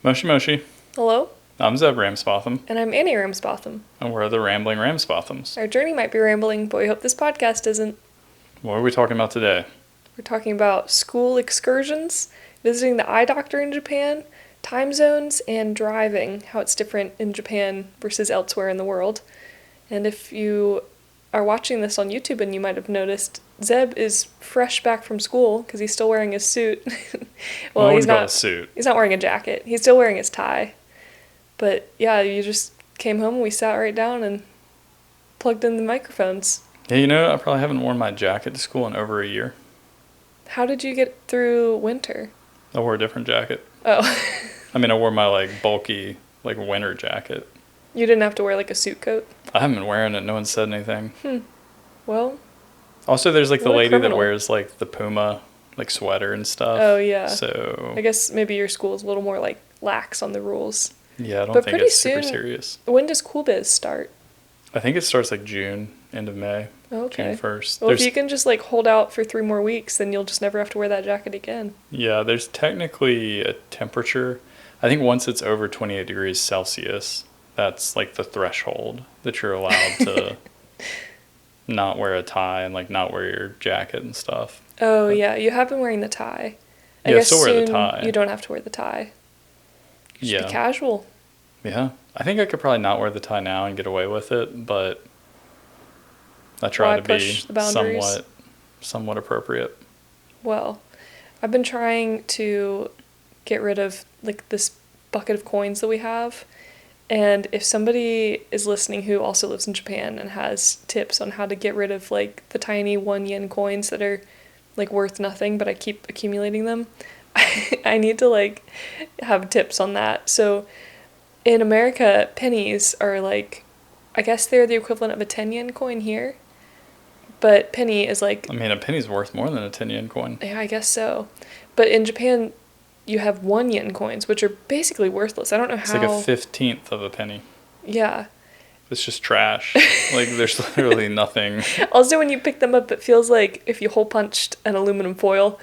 Moshi Moshi. Hello? I'm Zeb Ramsbotham. And I'm Annie Ramsbotham. And we're the Rambling Ramsbothams. Our journey might be rambling, but we hope this podcast isn't. What are we talking about today? We're talking about school excursions, visiting the eye doctor in Japan, time zones, and driving, how it's different in Japan versus elsewhere in the world. And if you are watching this on YouTube and you might have noticed, Zeb is fresh back from school because he's still wearing his suit. Well, he's not a suit. He's not wearing a jacket. He's still wearing his tie. But yeah, you just came home and we sat right down and plugged in the microphones. Yeah, I probably haven't worn my jacket to school in over a year. How did you get through winter? I wore a different jacket. Oh. I wore my bulky winter jacket. You didn't have to wear a suit coat? I haven't been wearing it. No one said anything. Well. Also, there's the lady criminal. that wears the Puma sweater and stuff. Oh yeah. So I guess maybe your school is a little more lax on the rules. Yeah, I don't think it's super serious. When does Cool Biz start? I think it starts June, end of May. Okay. June 1st. Well, if you can just hold out for 3 more weeks, then you'll just never have to wear that jacket again. Yeah, there's technically a temperature. I think once it's over 28 degrees Celsius, that's the threshold that you're allowed to not wear a tie and not wear your jacket and stuff. Oh, yeah, you have been wearing the tie. I guess still wear the tie. You don't have to wear the tie. You should be casual. Yeah. I think I could probably not wear the tie now and get away with it, but I try to be somewhat appropriate. Well, I've been trying to get rid of this bucket of coins that we have, and if somebody is listening who also lives in Japan and has tips on how to get rid of the tiny 1 yen coins that are worth nothing but I keep accumulating them, I need to have tips on that. So in America, pennies are I guess they're the equivalent of a 10 yen coin here, but penny is a penny's worth more than a 10 yen coin. Yeah, I guess so. But in Japan, you have 1 yen coins, which are basically worthless. I don't know how. It's a 15th of a penny. Yeah. It's just trash. There's literally nothing. Also, when you pick them up, it feels like if you hole punched an aluminum foil,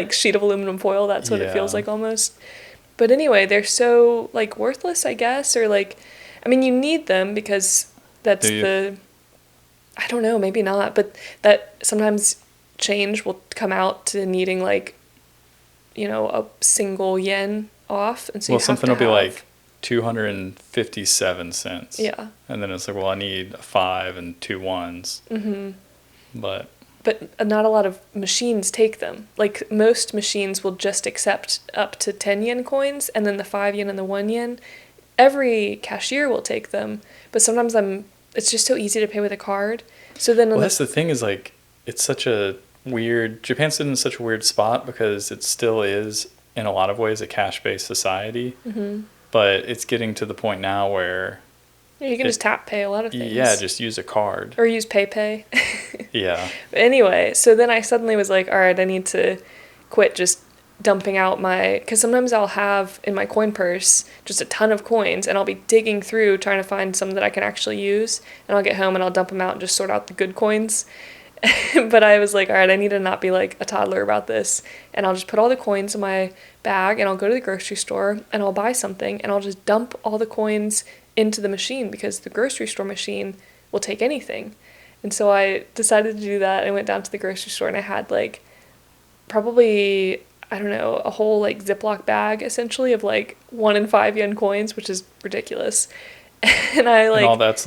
sheet of aluminum foil, that's what it feels like almost. But anyway, they're so worthless, I guess, or you need them because that's I don't know, maybe not, but that sometimes change will come out to needing a single yen off, and so something will be 257 cents. Yeah. And then it's I need a 5 and 2 ones. Mm-hmm. But not a lot of machines take them. Most machines will just accept up to 10 yen coins, and then the 5 yen and the 1 yen. Every cashier will take them, but sometimes it's just so easy to pay with a card. So then that's the thing is it's such a weird, Japan's in such a weird spot because it still is in a lot of ways a cash-based society. Mm-hmm. But it's getting to the point now where you can just tap pay a lot of things. Yeah, just use a card. Or use PayPay. Yeah. But anyway, so then I suddenly was all right, I need to quit just dumping out because sometimes I'll have in my coin purse just a ton of coins, and I'll be digging through trying to find some that I can actually use, and I'll get home and I'll dump them out and just sort out the good coins. But I was all right, I need to not be a toddler about this, and I'll just put all the coins in my bag, and I'll go to the grocery store, and I'll buy something, and I'll just dump all the coins into the machine, because the grocery store machine will take anything. And so I decided to do that. I went down to the grocery store, and I had probably, I don't know, a whole Ziploc bag essentially of 1 and 5 yen coins, which is ridiculous. And and all that's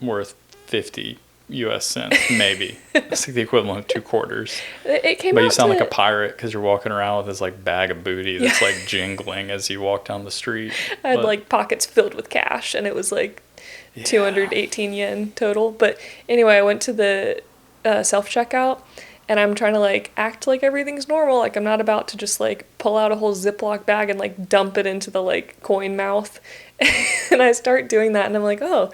worth 50 US cents, maybe. It's the equivalent of 2 quarters. It came but out you sound like a pirate because you're walking around with this bag of booty that's jingling as you walk down the street. I had pockets filled with cash, and it was 218 yen total. But anyway, I went to the self-checkout, and I'm trying to act like everything's normal. I'm not about to just pull out a whole Ziploc bag and dump it into the coin mouth. And I start doing that, and I'm oh,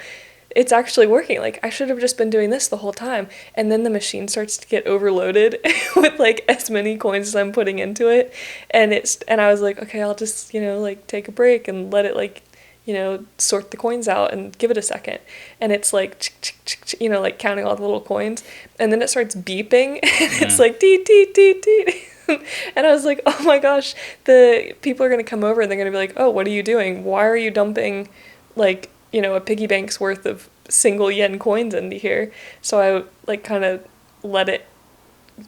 it's actually working. I should have just been doing this the whole time. And then the machine starts to get overloaded with as many coins as I'm putting into it. And I was okay, I'll just, take a break and let it sort the coins out and give it a second. And it's counting all the little coins. And then it starts beeping. And it's deet, deet, deet, deet. And I was like, oh my gosh, the people are going to come over and they're going to be like, oh, what are you doing? Why are you dumping, like, you know, a piggy bank's worth of single yen coins into here? So I, like, kind of let it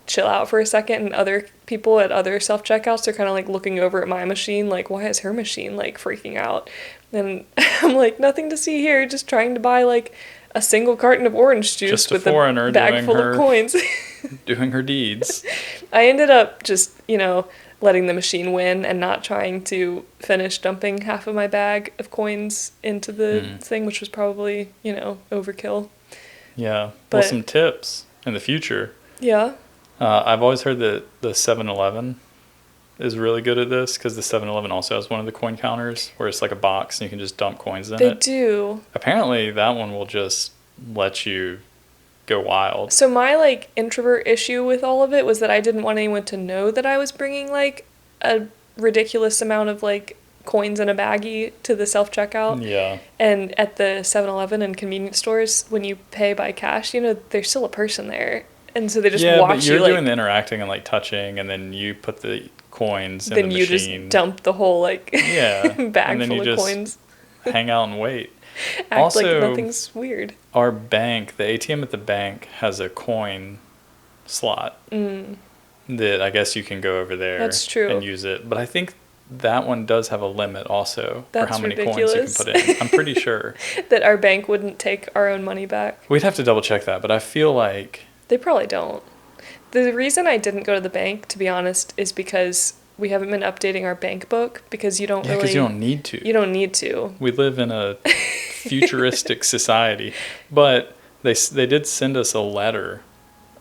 chill out for a second, and other people at other self-checkouts are kind of, like, looking over at my machine, like, why is her machine, like, freaking out? And I'm like, nothing to see here, just trying to buy, like, a single carton of orange juice just with a bag full of coins. doing her deeds. I ended up just, you know, letting the machine win and not trying to finish dumping half of my bag of coins into the thing, which was probably, you know, overkill. Yeah. But, well, some tips in the future. Yeah. I've always heard that the 7-Eleven is really good at this, because the 7-Eleven also has one of the coin counters where it's like a box and you can just dump coins in it. They do. Apparently that one will just let you go wild. So my, like, introvert issue with all of it was that I didn't want anyone to know that I was bringing, like, a ridiculous amount of, like, coins in a baggie to the self-checkout. Yeah. And at the 7-Eleven and convenience stores, when you pay by cash, you know, there's still a person there. And so they just watch you. Yeah, but you're doing like, the interacting and, like, touching, and then you put the coins in then the you machine. just dump the whole, like, bag bag and then full you of just coins. hang out and wait. Act Also, like nothing's weird. Our bank, the ATM at the bank, has a coin slot that I guess you can go over there. That's true. And use it. But I think that one does have a limit also That's for how many ridiculous. coins you can put in. I'm pretty sure. That our bank wouldn't take our own money back. We'd have to double check that, but I feel like... They probably don't. The reason I didn't go to the bank, to be honest, is because we haven't been updating our bank book, because you don't really... Yeah, because you don't need to. You don't need to. We live in a futuristic society. But they did send us a letter,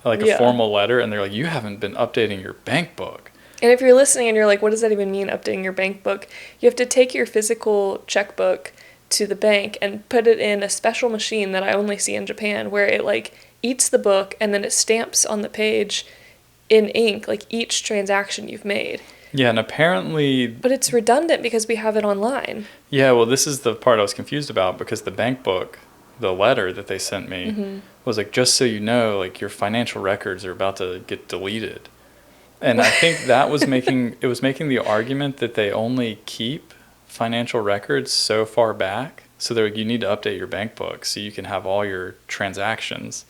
like a formal letter, and they're like, you haven't been updating your bank book. And if you're listening and you're like, what does that even mean, updating your bank book? You have to take your physical checkbook to the bank and put it in a special machine that I only see in Japan, where it, like, eats the book and then it stamps on the page in ink, like, each transaction you've made. Yeah, and apparently... But it's redundant because we have it online. Yeah, well, this is the part I was confused about, because the bank book, the letter that they sent me, was like, just so you know, like, your financial records are about to get deleted. And I think that was making the argument that they only keep financial records so far back. So they're like, you need to update your bank book so you can have all your transactions.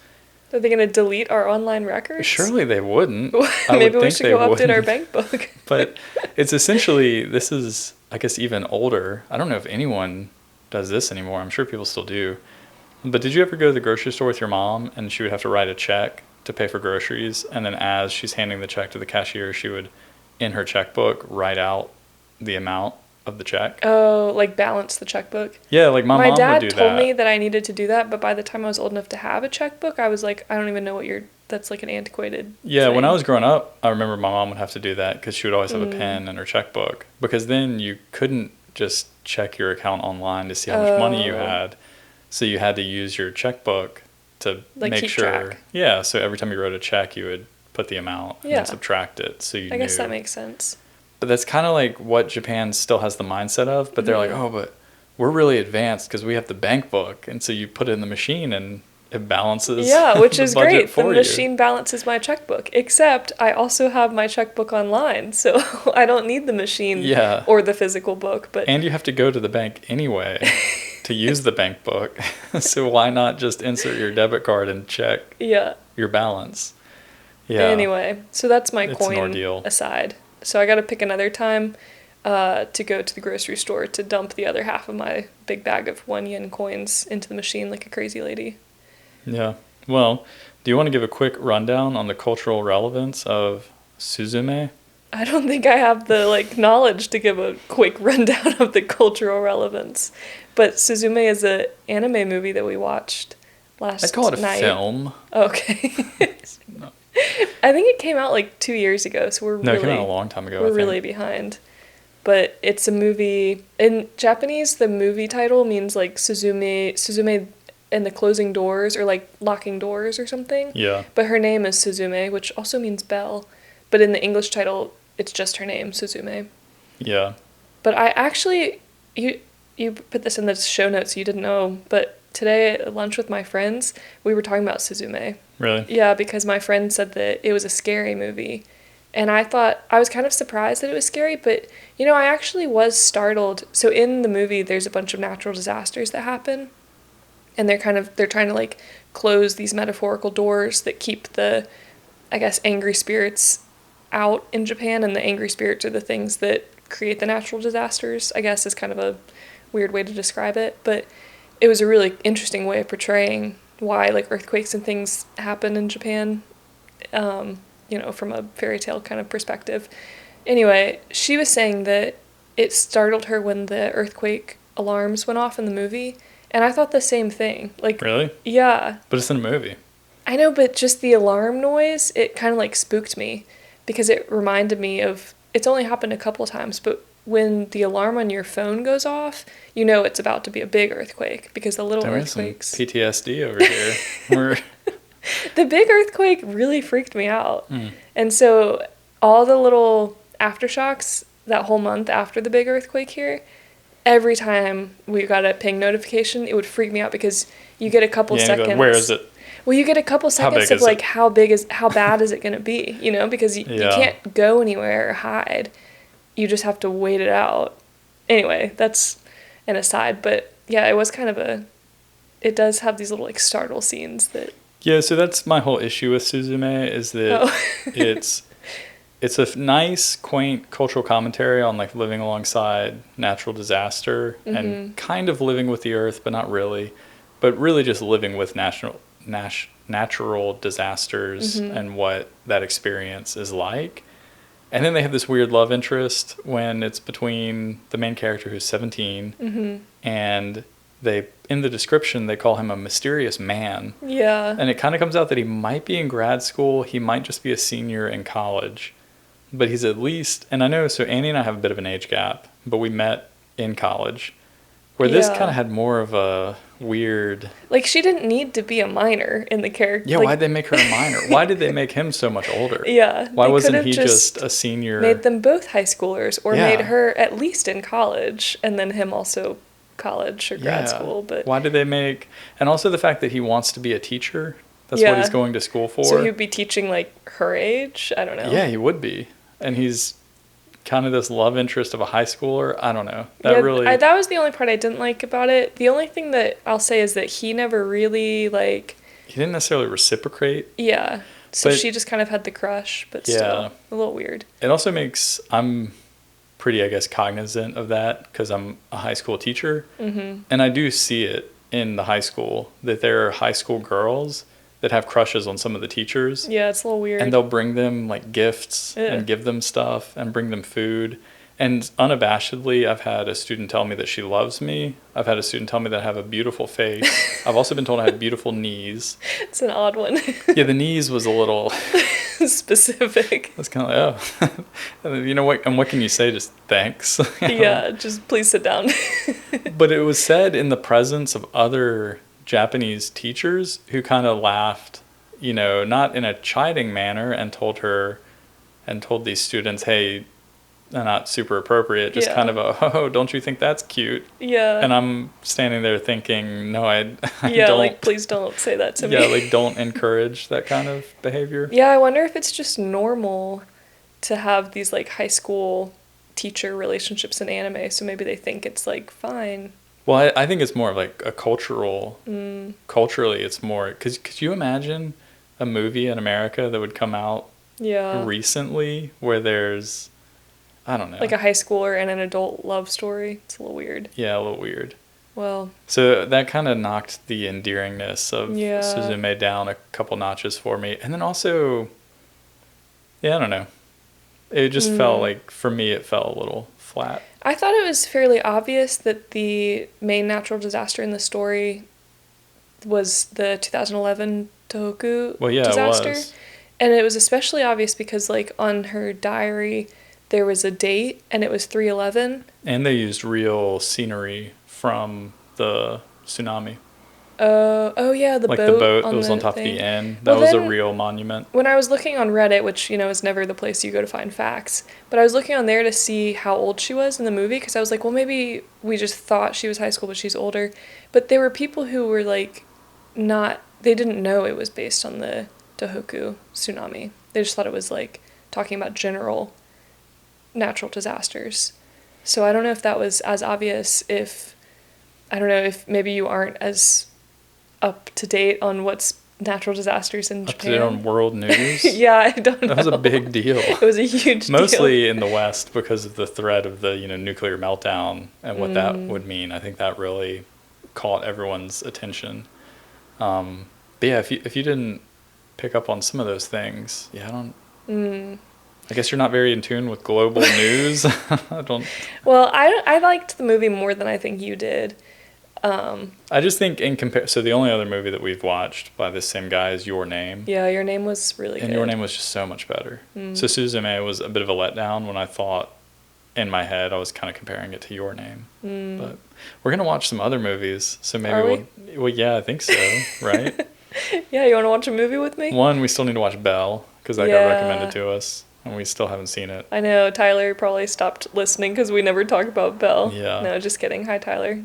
Are they going to delete our online records? Surely they wouldn't. Maybe we should go update our bank book. But it's essentially, this is, I guess, even older. I don't know if anyone does this anymore. I'm sure people still do. But did you ever go to the grocery store with your mom and she would have to write a check to pay for groceries, and then as she's handing the check to the cashier, she would, in her checkbook, write out the amount of the check? Oh, like balance the checkbook? Yeah, like my mom would do that. My dad told me that I needed to do that, but by the time I was old enough to have a checkbook, I was like, I don't even know what that's like an antiquated thing. When I was growing up, I remember my mom would have to do that because she would always have a pen in her checkbook, because then you couldn't just check your account online to see how much money you had. So you had to use your checkbook to, like, make sure. Track. Yeah, so every time you wrote a check, you would put the amount and then subtract it, so you knew. I guess that makes sense. But that's kind of like what Japan still has the mindset of, but they're like, oh, but we're really advanced because we have the bank book, and so you put it in the machine and it balances. Yeah, which is great. The machine balances my checkbook, except I also have my checkbook online, so I don't need the machine or the physical book. And you have to go to the bank anyway to use the bank book, so why not just insert your debit card and check your balance? Yeah. Anyway, so that's my coin aside. So I got to pick another time to go to the grocery store to dump the other half of my big bag of 1 yen coins into the machine like a crazy lady. Yeah. Well, do you want to give a quick rundown on the cultural relevance of Suzume? I don't think I have the knowledge to give a quick rundown of the cultural relevance. But Suzume is an anime movie that we watched last night. I'd call it a film. Okay. No. I think it came out 2 years ago, so it came out a long time ago. We're really behind. But it's a movie. In Japanese, the movie title means Suzume and the closing doors, or locking doors or something. Yeah. But her name is Suzume, which also means bell. But in the English title, it's just her name, Suzume. Yeah. But I actually, you put this in the show notes, you didn't know, but today at lunch with my friends, we were talking about Suzume. Really? Yeah, because my friend said that it was a scary movie, And I was kind of surprised that it was scary, but, I actually was startled. So in the movie, there's a bunch of natural disasters that happen, and they're trying to, like, close these metaphorical doors that keep the, I guess, angry spirits out in Japan, and the angry spirits are the things that create the natural disasters, I guess, is kind of a weird way to describe it, but it was a really interesting way of portraying why, like, earthquakes and things happen in Japan, from a fairy tale kind of perspective. Anyway, she was saying that it startled her when the earthquake alarms went off in the movie, and I thought the same thing. Like, really? Yeah. But it's in a movie. I know, but just the alarm noise, it kind of, like, spooked me, because it reminded me of, it's only happened a couple times, but when the alarm on your phone goes off, it's about to be a big earthquake, because the little earthquakes... Some PTSD over here. The big earthquake really freaked me out. And so all the little aftershocks that whole month after the big earthquake here, every time we got a ping notification, it would freak me out, because you get a couple seconds. Go, where is it? Well, you get a couple seconds of, like, how bad is it going to be, because you can't go anywhere or hide. You just have to wait it out. Anyway, that's an aside, but yeah, it was kind of it does have these little, like, startle scenes that... Yeah, so that's my whole issue with Suzume, is that it's a nice, quaint cultural commentary on, like, living alongside natural disaster and kind of living with the earth, but not really. But really just living with natural disasters and what that experience is like. And then they have this weird love interest when it's between the main character, who's 17, and in the description, they call him a mysterious man. Yeah. And it kind of comes out that he might be in grad school. He might just be a senior in college. But he's at least... And I know, so Annie and I have a bit of an age gap, but we met in college, where this kind of had more of a weird... Like, she didn't need to be a minor in the character. Yeah, like... why'd they make her a minor? Why did they make him so much older? Yeah. Why wasn't he just a senior? Made them both high schoolers, or made her at least in college, and then him also college or grad school. But why did they make... And also the fact that he wants to be a teacher. That's what he's going to school for. So he would be teaching, like, her age? I don't know. Yeah, he would be. And he's kind of this love interest of a high schooler. I don't know. That was the only part I didn't like about it. The only thing that I'll say is that he never really, like... He didn't necessarily reciprocate. Yeah. So she just kind of had the crush, but still a little weird. It also makes... I'm pretty, I guess, cognizant of that, because I'm a high school teacher. And I do see it in the high school, that there are high school girls that have crushes on some of the teachers. Yeah, it's a little weird. And they'll bring them, like, gifts and give them stuff and bring them food. And unabashedly, I've had a student tell me that she loves me. I've had a student tell me that I have a beautiful face. I've also been told I have beautiful knees. It's an odd one. Yeah, the knees was a little... specific. It's kind of like, oh. You know what? And what can you say? Just thanks. Yeah, just please sit down. But it was said in the presence of other Japanese teachers who kind of laughed, not in a chiding manner, and told these students, hey, they're not super appropriate, just kind of oh, don't you think that's cute? Yeah. And I'm standing there thinking, no, I yeah, don't. Like, please don't say that to me. Yeah, like, don't encourage that kind of behavior. Yeah, I wonder if it's just normal to have these, like, high school teacher relationships in anime, so maybe they think it's, like, fine. Well, I think it's more of, like, a culturally, it's more, because could you imagine a movie in America that would come out recently where there's, I don't know. Like a high schooler and an adult love story? It's a little weird. Yeah, a little weird. Well. So that kind of knocked the endearingness of Suzume down a couple notches for me. And then also, I don't know. It just felt like, for me, it felt a little flat. I thought it was fairly obvious that the main natural disaster in the story was the 2011 Tohoku disaster. It was. And it was especially obvious because, like, on her diary, there was a date, and it was 3/11. And they used real scenery from the tsunami. Oh yeah, the boat. Like the boat that was on top of the inn. That was a real monument. When I was looking on Reddit, which, is never the place you go to find facts, but I was looking on there to see how old she was in the movie, because I was like, well, maybe we just thought she was high school, but she's older. But there were people who were, like, they didn't know it was based on the Tohoku tsunami. They just thought it was, like, talking about general natural disasters. So I don't know if that was as obvious, I don't know if maybe you aren't as up to date on what's natural disasters in Japan. Up to date on world news? Yeah, I don't know. That was a big deal. It was a huge deal. Mostly in the West because of the threat of the, nuclear meltdown and what that would mean. I think that really caught everyone's attention. But yeah, if you didn't pick up on some of those things, I guess you're not very in tune with global news. Well, I liked the movie more than I think you did. I just think so the only other movie that we've watched by this same guy is Your Name. Yeah, Your Name was really good. And Your Name was just so much better. So Suzume was a bit of a letdown when I thought in my head I was kind of comparing it to Your Name. But we're going to watch some other movies. So maybe well, yeah, I think so, right? Yeah, you want to watch a movie with me? One, we still need to watch Belle because that got recommended to us. And we still haven't seen it. I know. Tyler probably stopped listening because we never talk about Belle. Yeah. No, just kidding. Hi, Tyler.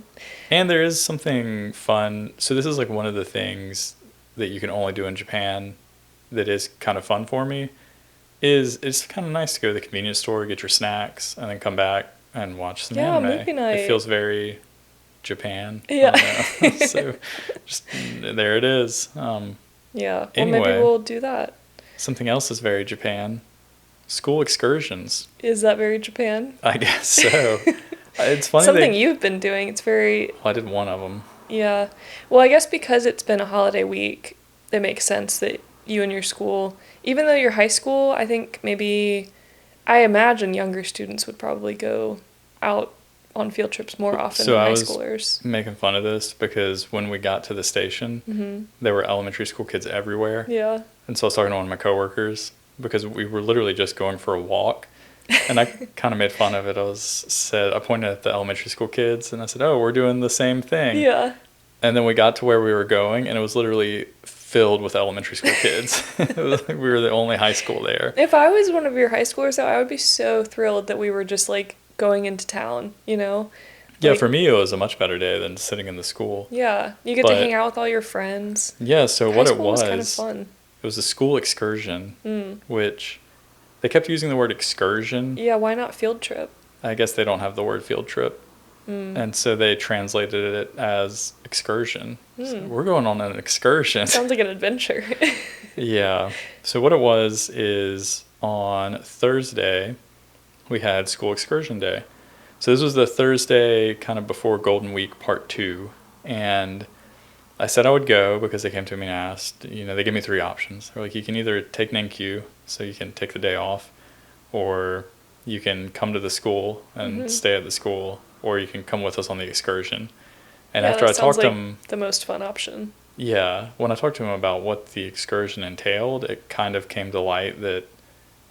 And there is something fun. So this is like one of the things that you can only do in Japan that is kind of fun for me. It's kind of nice to go to the convenience store, get your snacks, and then come back and watch some anime. Movie night. It feels very Japan. Yeah. So just there it is. Yeah. Anyway, well, maybe we'll do that. Something else is very Japan. School excursions. Is that very Japan? I guess so. It's funny. Something you've been doing. It's very... Well, I did one of them. Yeah. Well, I guess because it's been a holiday week, it makes sense that you and your school, even though you're high school, I think maybe, I imagine younger students would probably go out on field trips more often than high schoolers. So I was making fun of this because when we got to the station, there were elementary school kids everywhere. Yeah. And so I was talking to one of my coworkers because we were literally just going for a walk. And I kind of made fun of it. I pointed at the elementary school kids and I said, "Oh, we're doing the same thing." Yeah. And then we got to where we were going and it was literally filled with elementary school kids. It was like we were the only high school there. If I was one of your high schoolers, though, I would be so thrilled that we were just like going into town, Yeah, like, for me it was a much better day than sitting in the school. Yeah, you get to hang out with all your friends. Yeah, so what it was kind of fun. It was a school excursion, which they kept using the word excursion. Yeah, why not field trip? I guess they don't have the word field trip. And so they translated it as excursion. So we're going on an excursion. Sounds like an adventure. Yeah. So what it was is on Thursday, we had school excursion day. So this was the Thursday kind of before Golden Week Part 2. And I said I would go because they came to me and asked, they gave me 3 options. They're like, you can either take Ninkyu, so you can take the day off, or you can come to the school and stay at the school, or you can come with us on the excursion. And after I talked to him, the most fun option. Yeah, when I talked to him about what the excursion entailed, it kind of came to light that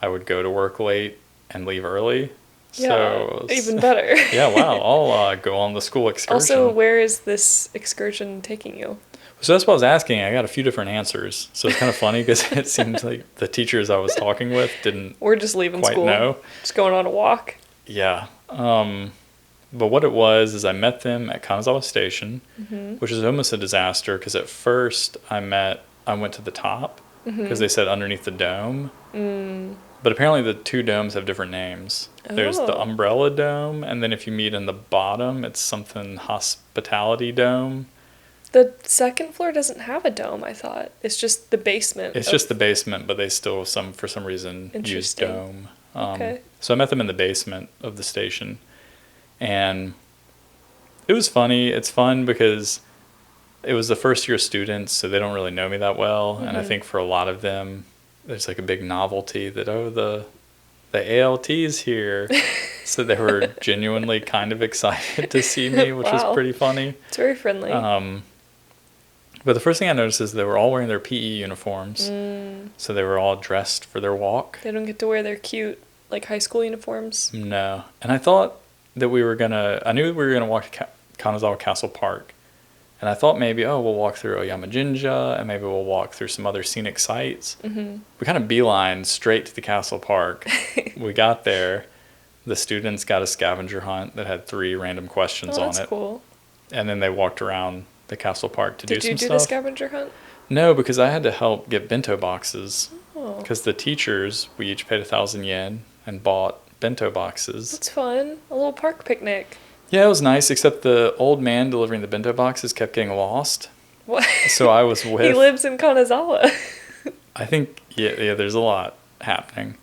I would go to work late and leave early. Yeah, so even better. Yeah, wow, I'll go on the school excursion. Also, where is this excursion taking you? So that's what I was asking. I got a few different answers. So it's kind of funny because it seemed like the teachers I was talking with didn't We're just leaving quite school. know. Just going on a walk. Yeah. But what it was is I met them at Kanazawa Station, which is almost a disaster because at first I went to the top because they said underneath the dome. But apparently the 2 domes have different names. There's the Umbrella Dome, and then if you meet in the bottom, it's something Hospitality Dome. The second floor doesn't have a dome, I thought. It's just the basement. It's just the basement, but they still, for some reason, use dome. Okay. So I met them in the basement of the station. And it was funny. It's fun because it was the first year students, so they don't really know me that well. And I think for a lot of them, there's like a big novelty that, the ALT's here. So they were genuinely kind of excited to see me, which was pretty funny. It's very friendly. But the first thing I noticed is they were all wearing their PE uniforms. So they were all dressed for their walk. They don't get to wear their cute, like, high school uniforms. No. And I thought that I knew we were going to walk to Kanazawa Castle Park. And I thought maybe, we'll walk through Oyama Jinja, and maybe we'll walk through some other scenic sites. We kind of beelined straight to the castle park. We got there. The students got a scavenger hunt that had 3 random questions on it. That's cool. And then they walked around the castle park to do some stuff. Did you do the scavenger hunt? No, because I had to help get bento boxes Oh. Because the teachers, we each paid 1,000 yen and bought bento boxes. That's fun. A little park picnic. Yeah, it was nice, except the old man delivering the bento boxes kept getting lost. What? So I was with... He lives in Kanazawa. I think, yeah, there's a lot happening.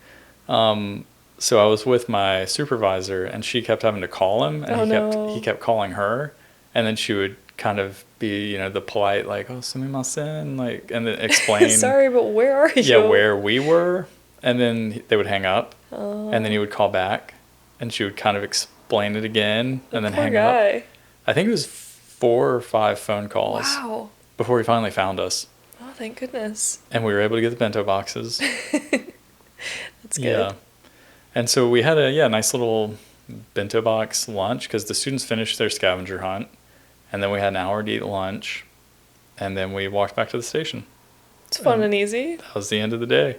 So I was with my supervisor, and she kept having to call him, and he kept calling her, and then she would kind of be, the polite, like, oh, sumimasen, like, and then explain... Sorry, but where are you? Yeah, where we were, and then they would hang up, and then he would call back, and she would kind of explain it again, and then hang up. I think it was 4 or 5 phone calls. Wow. Before he finally found us. Oh, thank goodness. And we were able to get the bento boxes. That's good. Yeah. And so we had a nice little bento box lunch because the students finished their scavenger hunt. And then we had an hour to eat lunch. And then we walked back to the station. It's fun and easy. That was the end of the day.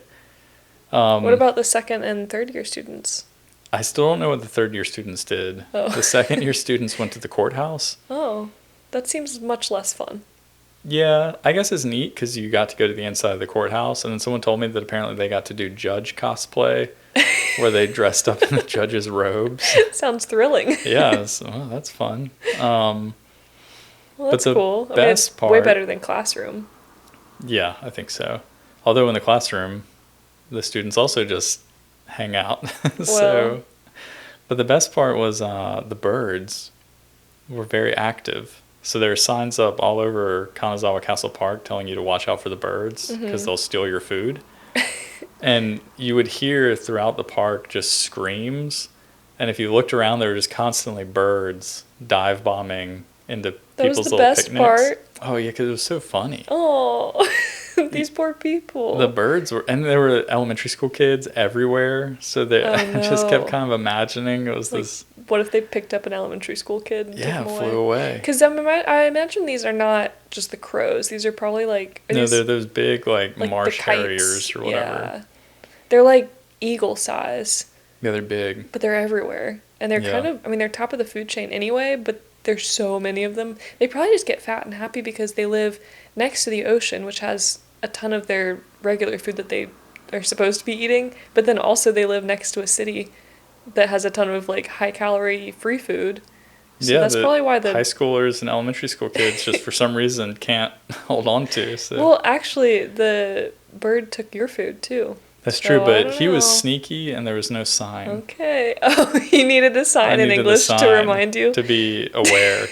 What about the second and third year students? I still don't know what the third year students did. Oh. The second year students went to the courthouse. Oh, that seems much less fun. Yeah, I guess it's neat because you got to go to the inside of the courthouse, and then someone told me that apparently they got to do judge cosplay, where they dressed up in the judge's robes. Sounds thrilling. Yeah, so, that's fun. Well, that's cool. Best it's part, way better than classroom. Yeah, I think so. Although in the classroom, the students also just hang out. But the best part was the birds were very active. So there are signs up all over Kanazawa Castle Park telling you to watch out for the birds because they'll steal your food. And you would hear throughout the park just screams. And if you looked around, there were just constantly birds dive bombing into people's little picnics. That was the best part. Oh, yeah, because it was so funny. Oh, these poor people. The birds were, and there were elementary school kids everywhere. So I just kept kind of imagining it was like, this. What if they picked up an elementary school kid and took him away? Flew away. Because I imagine these are not just the crows. These are probably they're those big like marsh harriers or whatever. Yeah. They're like eagle size. Yeah, they're big. But they're everywhere. And they're kind of, they're top of the food chain anyway, but there's so many of them. They probably just get fat and happy because they live next to the ocean, which has a ton of their regular food that they are supposed to be eating. But then also they live next to a city that has a ton of like high calorie free food. So that's probably why the high schoolers and elementary school kids just for some reason can't hold on to. So. Well, actually, the bird took your food too. That's true, but he was sneaky and there was no sign. Okay. Oh, he needed a sign in English to remind you. To be aware.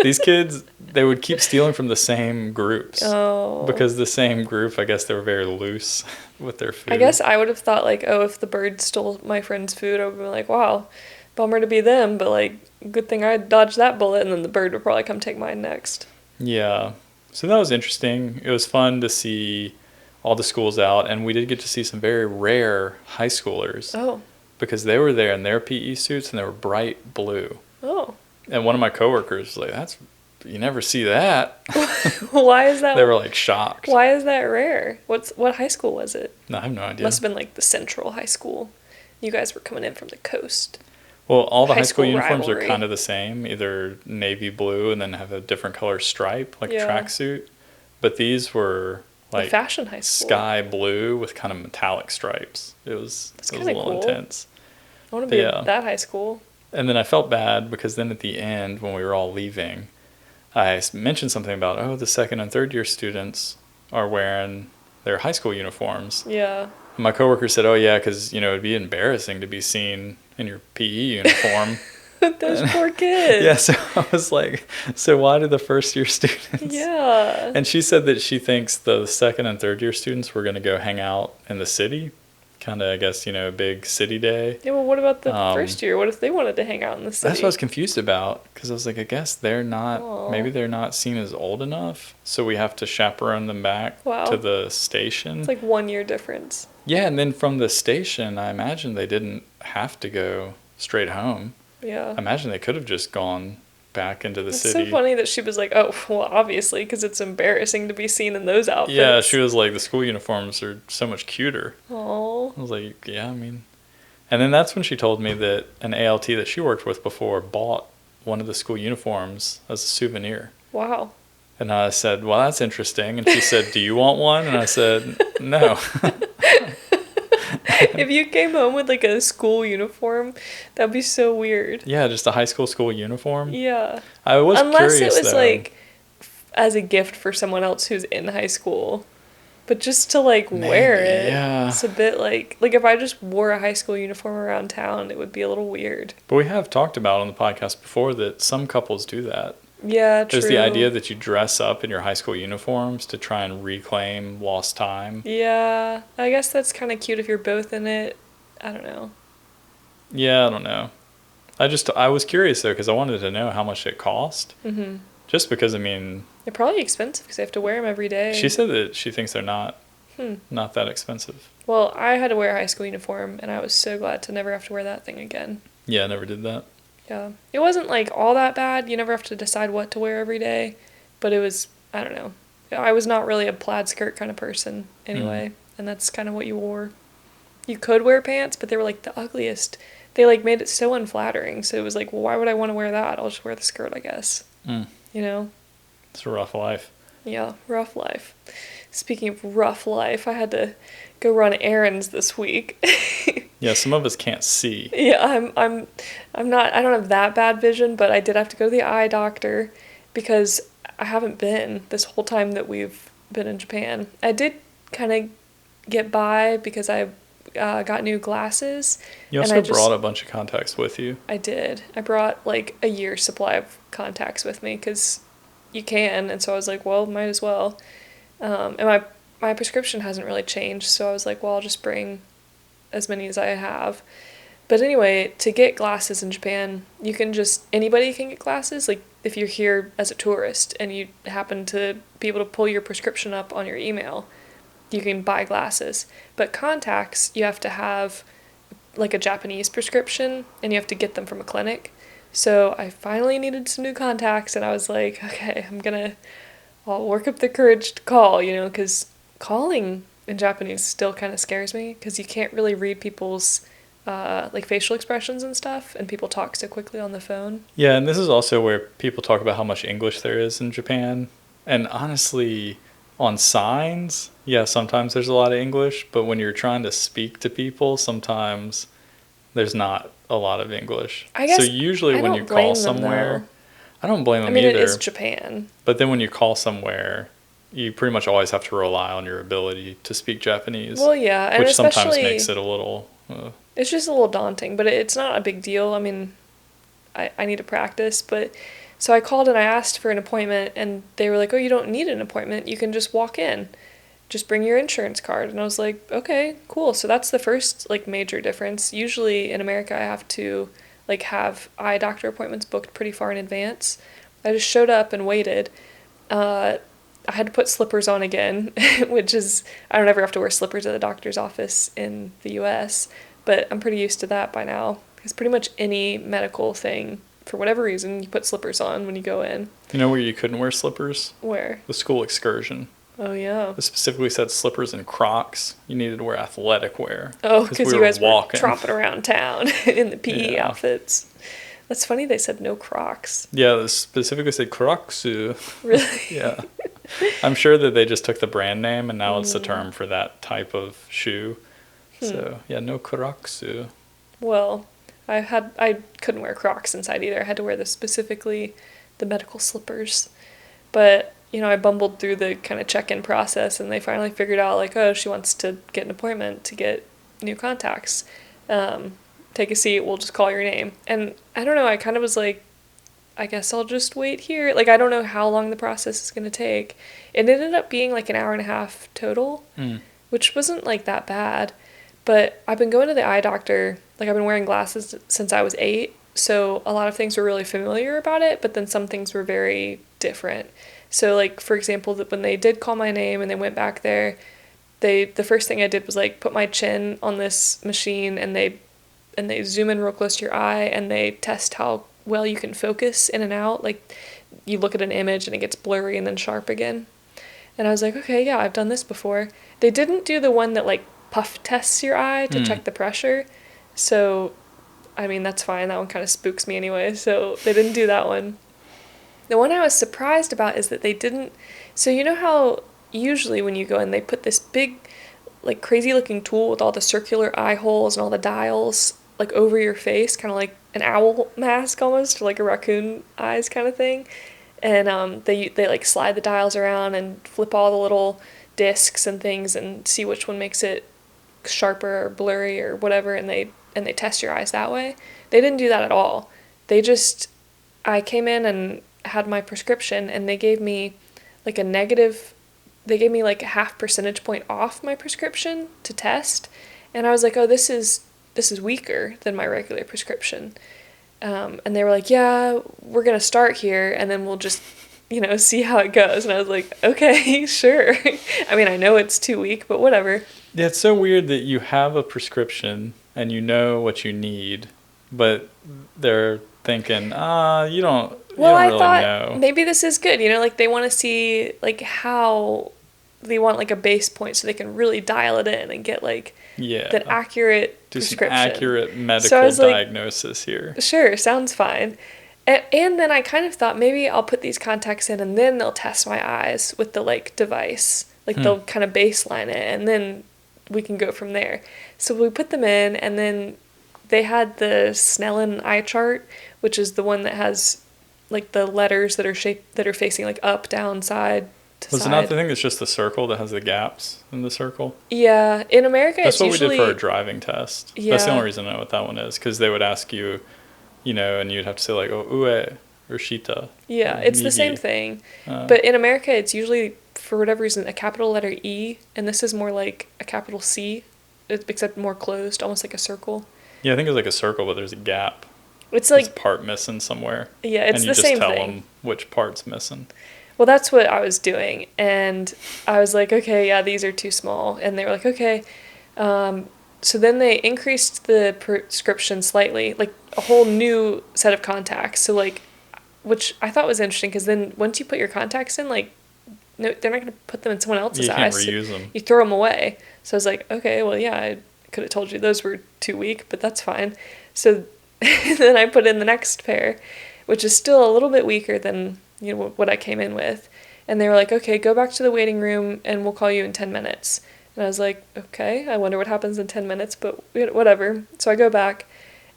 These kids, they would keep stealing from the same groups. Oh. Because the same group, I guess they were very loose with their food. I guess I would have thought, like, oh, if the bird stole my friend's food, I would be like, wow, bummer to be them, but, like, good thing I dodged that bullet, and then the bird would probably come take mine next. Yeah. So that was interesting. It was fun to see all the schools out, and we did get to see some very rare high schoolers. Oh. Because they were there in their PE suits, and they were bright blue. Oh. And one of my coworkers was like, you never see that. Why is that? They were like shocked. Why is that rare? What high school was it? No, I have no idea. Must have been like the central high school. You guys were coming in from the coast. Well, all the high school uniforms are kind of the same, either navy blue and then have a different color stripe, like a tracksuit. But these were like the fashion high school. Sky blue with kind of metallic stripes. It was a little intense. I want to be at that high school. And then I felt bad because then at the end, when we were all leaving, I mentioned something about, the second and third year students are wearing their high school uniforms. Yeah. And my coworker said, oh, yeah, because, it'd be embarrassing to be seen in your PE uniform. Those poor kids. Yeah, so I was like, so why do the first year students? Yeah. And she said that she thinks the second and third year students were going to go hang out in the city. Kind of, I guess, a big city day. Yeah, well, what about the first year? What if they wanted to hang out in the city? That's what I was confused about, because I was like, I guess they're not, maybe they're not seen as old enough, so we have to chaperone them back to the station. It's like 1 year difference. Yeah, and then from the station, I imagine they didn't have to go straight home. Yeah. I imagine they could have just gone back into the city. It's so funny that she was like, oh, well, obviously, because it's embarrassing to be seen in those outfits. Yeah, she was like, the school uniforms are so much cuter. Oh. I was like, yeah, I mean. And then that's when she told me that an ALT that she worked with before bought one of the school uniforms as a souvenir. Wow. And I said, well, that's interesting. And she said, do you want one? And I said, no. If you came home with like a school uniform, that'd be so weird. Yeah, just a high school uniform. Yeah. I was Unless curious, it was though. like as a gift for someone else who's in high school. But just to like wear Maybe, it, yeah. it's a bit like if I just wore a high school uniform around town, it would be a little weird. But we have talked about on the podcast before that some couples do that. Yeah, true. There's the idea that you dress up in your high school uniforms to try and reclaim lost time. Yeah, I guess that's kind of cute if you're both in it. I don't know. Yeah, I don't know. I was curious though because I wanted to know how much it cost. Mm-hmm. Just because, I mean... They're probably expensive because I have to wear them every day. She said that she thinks they're not that expensive. Well, I had to wear a high school uniform, and I was so glad to never have to wear that thing again. Yeah, I never did that. Yeah. It wasn't, like, all that bad. You never have to decide what to wear every day. But it was, I don't know. I was not really a plaid skirt kind of person anyway. And that's kind of what you wore. You could wear pants, but they were, like, the ugliest. They, like, made it so unflattering. So it was like, well, why would I want to wear that? I'll just wear the skirt, I guess. You know? It's a rough life. Yeah, rough life. Speaking of rough life, I had to go run errands this week. Yeah, some of us can't see. Yeah, I'm not, I don't have that bad vision, but I did have to go to the eye doctor because I haven't been this whole time that we've been in Japan. I did kind of get by because I got new glasses. You also brought a bunch of contacts with you. I did. I brought like a year's supply of contacts with me because you can, and so I was like, well, might as well. And my prescription hasn't really changed, so I was like, well, I'll just bring as many as I have. But anyway, to get glasses in Japan, anybody can get glasses. Like, if you're here as a tourist and you happen to be able to pull your prescription up on your email, you can buy glasses. But contacts, you have to have, like, a Japanese prescription, and you have to get them from a clinic. So I finally needed some new contacts, and I was like, okay, I'll work up the courage to call, because calling in Japanese still kind of scares me, because you can't really read people's like facial expressions and stuff, and people talk so quickly on the phone. Yeah, and this is also where people talk about how much English there is in Japan. And honestly, on signs, yeah, sometimes there's a lot of English, but when you're trying to speak to people, sometimes there's not a lot of English. I guess so usually when you call somewhere, I don't blame them either. It is Japan. But then when you call somewhere, you pretty much always have to rely on your ability to speak Japanese. Well, yeah, and which sometimes makes it a little... It's just a little daunting, but it's not a big deal. I mean, I need to practice, but... So I called and I asked for an appointment, and they were like, oh, you don't need an appointment. You can just walk in. Just bring your insurance card. And I was like, okay, cool. So that's the first, like, major difference. Usually in America, I have to, like, have eye doctor appointments booked pretty far in advance. I just showed up and waited. I had to put slippers on again, which is... I don't ever have to wear slippers at the doctor's office in the U.S., but I'm pretty used to that by now. Because pretty much any medical thing, for whatever reason, you put slippers on when you go in. You know where you couldn't wear slippers? Where? The school excursion. Oh, yeah. It specifically said slippers and Crocs. You needed to wear athletic wear. Oh, because you guys were tromping around town in the PE outfits. That's funny they said no Crocs. Yeah, they specifically said Crocs. Really? Yeah. I'm sure that they just took the brand name and now it's the term for that type of shoe. So, yeah, no Crocs. Well, I couldn't wear Crocs inside either. I had to wear specifically the medical slippers. But, I bumbled through the kind of check-in process, and they finally figured out, like, oh, she wants to get an appointment to get new contacts. Take a seat, we'll just call your name. And I don't know, I kind of was like, I guess I'll just wait here. Like, I don't know how long the process is going to take. It ended up being like an hour and a half total, which wasn't like that bad. But I've been going to the eye doctor, like I've been wearing glasses since I was 8, so a lot of things were really familiar about it, but then some things were very different. So, like, for example, when they did call my name and they went back there, the first thing I did was, like, put my chin on this machine, and they zoom in real close to your eye, and they test how well you can focus in and out. Like, you look at an image and it gets blurry and then sharp again. And I was like, okay, yeah, I've done this before. They didn't do the one that, like, puff tests your eye to check the pressure. So, I mean, that's fine. That one kind of spooks me anyway. So they didn't do that one. The one I was surprised about is that they didn't... So you know how usually when you go in, they put this big like crazy looking tool with all the circular eye holes and all the dials like over your face, kind of like an owl mask almost, or like a raccoon eyes kind of thing. And they like slide the dials around and flip all the little discs and things and see which one makes it sharper or blurry or whatever, and they test your eyes that way. They didn't do that at all. I came in and had my prescription, and they gave me like a half percentage point off my prescription to test. And I was like, oh, this is weaker than my regular prescription. And they were like, yeah, we're going to start here, and then we'll just, see how it goes. And I was like, okay, sure. I mean, I know it's too weak, but whatever. Yeah, it's so weird that you have a prescription and you know what you need, but they're thinking, you don't really know. Well, I thought maybe this is good. Like they want to see like how they want like a base point so they can really dial it in and get like the accurate prescription. Some accurate medical diagnosis here. Sure, sounds fine. And then I kind of thought maybe I'll put these contacts in and then they'll test my eyes with the like device. Like they'll kind of baseline it and then we can go from there. So we put them in, and then they had the Snellen eye chart, which is the one that has like the letters that are facing like up, down, side to side. Was it not the thing that's just the circle that has the gaps in the circle? Yeah, in America that's it's what we did for a driving test. Yeah. That's the only reason I know what that one is, because they would ask you, and you'd have to say like, oh, ue or shita. Yeah, it's migi. The same thing. But in America it's usually, for whatever reason, a capital letter E, and this is more like a capital C, except more closed, almost like a circle. Yeah, I think it's like a circle, but there's a gap. It's like there's a part missing somewhere. Yeah, it's the same thing. And you just tell them which part's missing. Well, that's what I was doing, and I was like, okay, yeah, these are too small, and they were like, okay. So then they increased the prescription slightly, like a whole new set of contacts. So like, which I thought was interesting, because then once you put your contacts in, like, no, they're not going to put them in someone else's eyes. You can't reuse them. You throw them away. So I was like, okay, well, yeah, I could have told you those were too weak, but that's fine. So then I put in the next pair, which is still a little bit weaker than what I came in with. And they were like, okay, go back to the waiting room and we'll call you in 10 minutes. And I was like, okay, I wonder what happens in 10 minutes, but whatever. So I go back.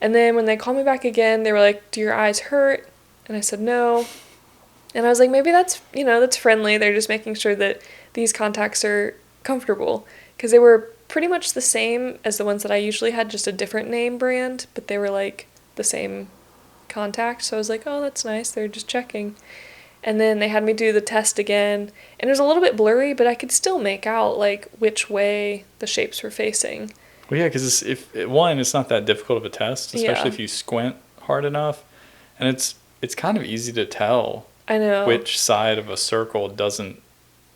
And then when they call me back again, they were like, do your eyes hurt? And I said, no. And I was like, maybe that's friendly. They're just making sure that these contacts are comfortable. Because they were pretty much the same as the ones that I usually had, just a different name brand, but they were like the same contact. So I was like, oh, that's nice. They're just checking. And then they had me do the test again, and it was a little bit blurry, but I could still make out like which way the shapes were facing. Well, yeah, because it's not that difficult of a test, especially if you squint hard enough, and it's kind of easy to tell. I know which side of a circle doesn't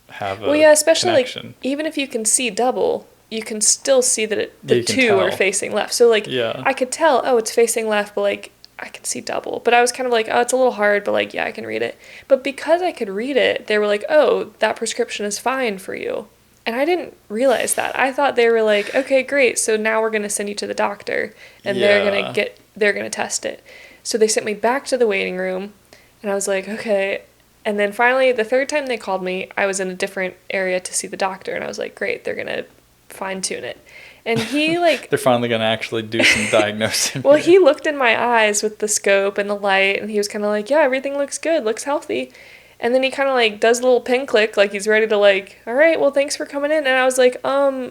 have a especially connection. Like even if you can see double, you can still see that the two are facing left. So like I could tell, oh, it's facing left, but like I can see double. But I was kind of like, oh, it's a little hard, but like, yeah, I can read it. But because I could read it, they were like, oh, that prescription is fine for you. And I didn't realize that. I thought they were like, okay, great. So now we're going to send you to the doctor and they're going to test it. So they sent me back to the waiting room and I was like, okay. And then finally, the third time they called me, I was in a different area to see the doctor. And I was like, great, they're going to fine tune it. And he like... They're finally going to actually do some diagnosing. Well, he looked in my eyes with the scope and the light, and he was kind of like, yeah, everything looks good, looks healthy. And then he kind of like does a little pin click, like he's ready to like, all right, well, thanks for coming in. And I was like, I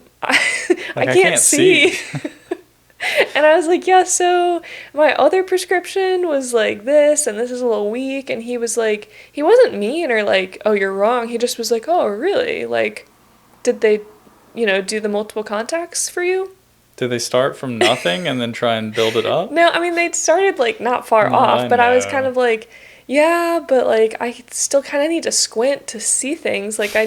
can't see. And I was like, yeah, so my other prescription was like this, and this is a little weak. And he was like, he wasn't mean or like, oh, you're wrong. He just was like, oh, really? Like, did they... do the multiple contacts for you? Did they start from nothing and then try and build it up? No, I mean, they started, like, not far off, but I was kind of like, yeah, but, like, I still kind of need to squint to see things. Like, I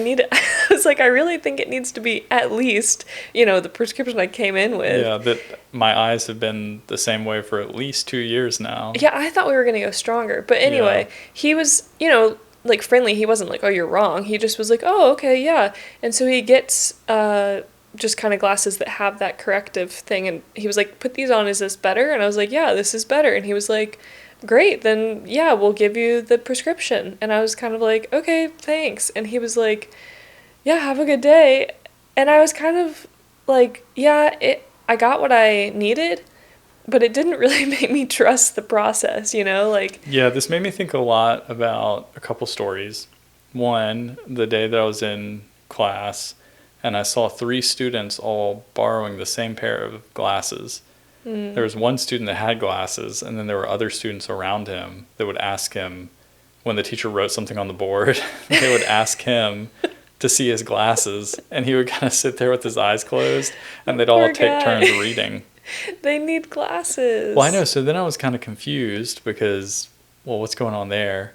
was like, I really think it needs to be at least, the prescription I came in with. Yeah, that my eyes have been the same way for at least 2 years now. Yeah, I thought we were going to go stronger. But anyway, he was, like friendly. He wasn't like, oh, you're wrong. He just was like, oh, okay, yeah. And so he gets just kind of glasses that have that corrective thing, and he was like, put these on, is this better? And I was like, yeah, this is better. And he was like, great, then yeah, we'll give you the prescription. And I was kind of like, okay, thanks. And he was like, yeah, have a good day. And I was kind of like, yeah, I got what I needed, but it didn't really make me trust the process, you know? Like, Yeah, this made me think a lot about a couple stories. One, the day that I was in class and I saw 3 students all borrowing the same pair of glasses. There was one student that had glasses, and then there were other students around him that would ask him, when the teacher wrote something on the board, they would ask him to see his glasses, and he would kind of sit there with his eyes closed, and they'd all Poor take guy. turns reading. they need glasses. Well, I know. So then I was kind of confused because, well, what's going on there?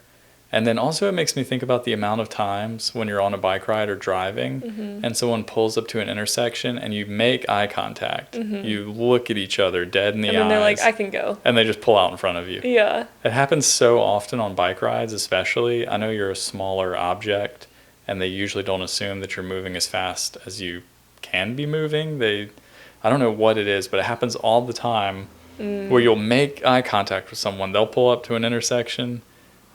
And then also it makes me think about the amount of times when you're on a bike ride or driving and someone pulls up to an intersection and you make eye contact. You look at each other dead in the eyes. And then they're like, I can go. And they just pull out in front of you. Yeah. It happens so often on bike rides, especially. I know you're a smaller object and they usually don't assume that you're moving as fast as you can be moving. I don't know what it is, but it happens all the time where you'll make eye contact with someone. They'll pull up to an intersection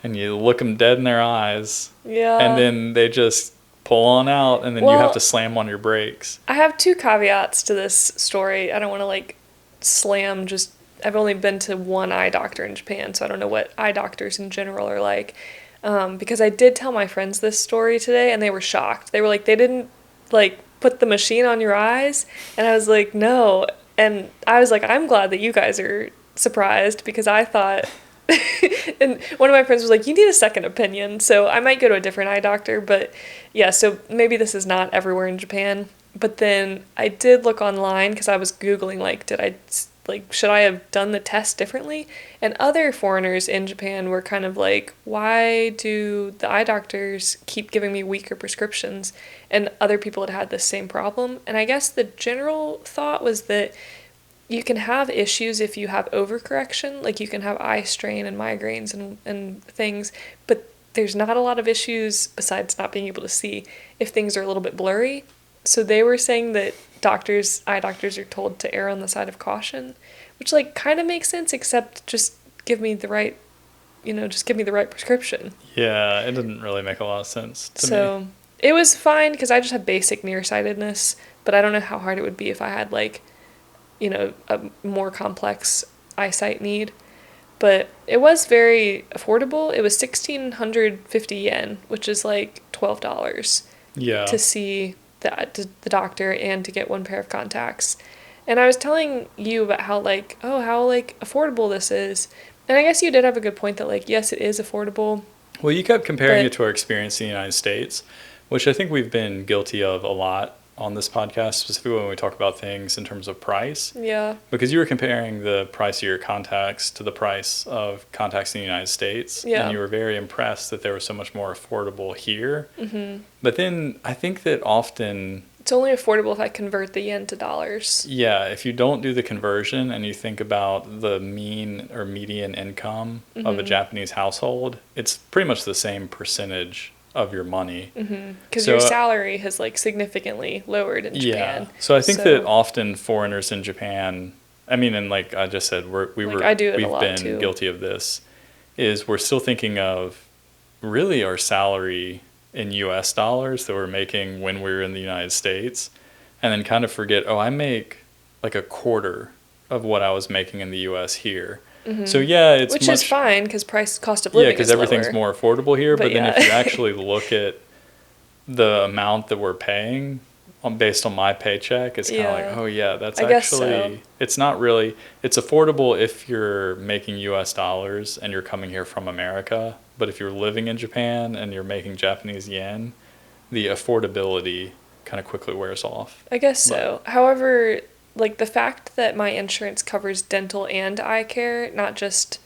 and you look them dead in their eyes. Yeah. And then they just pull on out and then you have to slam on your brakes. I have 2 caveats to this story. I don't want to like slam just, I've only been to one eye doctor in Japan, so I don't know what eye doctors in general are like. Because I did tell my friends this story today and they were shocked. They were like, they didn't like put the machine on your eyes? And I was like, no. And I was like, I'm glad that you guys are surprised because I thought... and one of my friends was like, you need a second opinion, so I might go to a different eye doctor. But yeah, so maybe this is not everywhere in Japan. But then I did look online because I was Googling, like, should I have done the test differently? And other foreigners in Japan were kind of like, why do the eye doctors keep giving me weaker prescriptions? And other people had the same problem. And I guess the general thought was that you can have issues if you have overcorrection, like you can have eye strain and migraines and things, but there's not a lot of issues besides not being able to see if things are a little bit blurry. So they were saying that eye doctors are told to err on the side of caution, which like kind of makes sense, except just give me the right prescription. Yeah, it didn't really make a lot of sense to me. So it was fine because I just have basic nearsightedness, but I don't know how hard it would be if I had like, a more complex eyesight need. But it was very affordable. It was 1,650 yen, which is like $12 to see the doctor and to get one pair of contacts. And I was telling you about how affordable this is. And I guess you did have a good point that like, yes, it is affordable. Well, you kept comparing it to our experience in the United States, which I think we've been guilty of a lot on this podcast, specifically when we talk about things in terms of price. Yeah. Because you were comparing the price of your contacts to the price of contacts in the United States. Yeah. And you were very impressed that they were so much more affordable here. Mm-hmm. But then I think that often... It's only affordable if I convert the yen to dollars. Yeah, if you don't do the conversion and you think about the mean or median income of a Japanese household, it's pretty much the same percentage of your money. Because your salary has like significantly lowered in Japan. Yeah. So I think that often foreigners in Japan, I mean, and like I just said, we've been guilty of this, is we're still thinking of really our salary in US dollars that we're making when we were in the United States, and then kind of forget, I make like a quarter of what I was making in the US here. So yeah, which is fine because cost of living is lower. Yeah, because everything's more affordable here. But then if you actually look at the amount that we're paying based on my paycheck, it's kind of like, that's actually, it's not really, it's affordable if you're making US dollars and you're coming here from America. But if you're living in Japan and you're making Japanese yen, the affordability kind of quickly wears off. I guess so. However, like the fact that my insurance covers dental and eye care, not just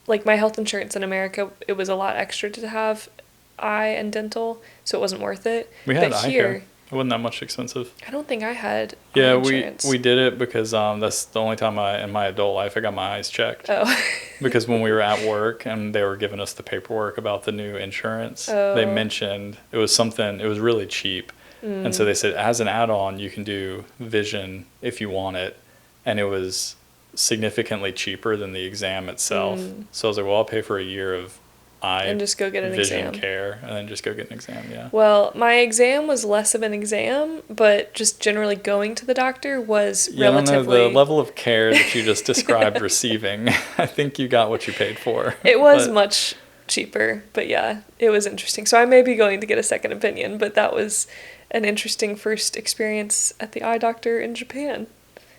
like my health insurance in America, it was a lot extra to have eye and dental, so it wasn't worth it. We had eye care. It wasn't that much expensive. I don't think I had eye insurance. we did it because that's the only time in my adult life I got my eyes checked. Oh. Because when we were at work and they were giving us the paperwork about the new insurance, they mentioned it was really cheap. And so they said, as an add-on, you can do vision if you want it. And it was significantly cheaper than the exam itself. So I was like, well, I'll pay for a year of eye and just go get an vision exam. care, and then just go get an exam. Yeah. Well, my exam was less of an exam, but just generally going to the doctor was You don't know relatively. the level of care that you just described receiving. I think you got what you paid for. It was much cheaper, but yeah, it was interesting. So I may be going to get a second opinion, but that was an interesting first experience at the eye doctor in Japan.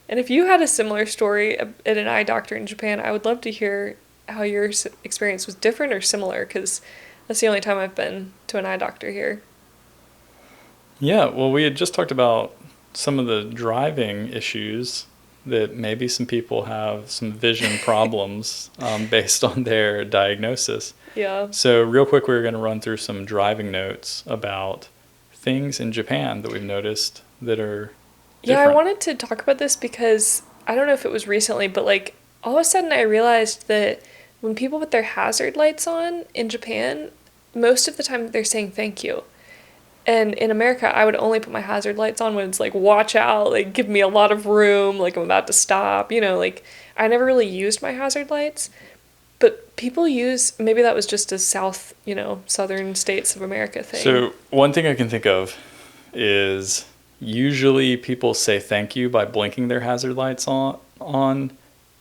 And if you had a similar story at an eye doctor in Japan, I would love to hear how your experience was different or similar, because that's the only time I've been to an eye doctor here. Yeah, well, we had just talked about some of the driving issues that maybe some people have some vision problems based on their diagnosis. Yeah. So real quick, we're going to run through some driving notes about things in Japan that we've noticed that are different. Yeah, I wanted to talk about this because I don't know if it was recently, but like all of a sudden I realized that when people put their hazard lights on in Japan, most of the time they're saying thank you. And in America, I would only put my hazard lights on when it's like, watch out, like give me a lot of room, like I'm about to stop, like I never really used my hazard lights. But people use, maybe that was just a southern states of America thing. So one thing I can think of is usually people say thank you by blinking their hazard lights on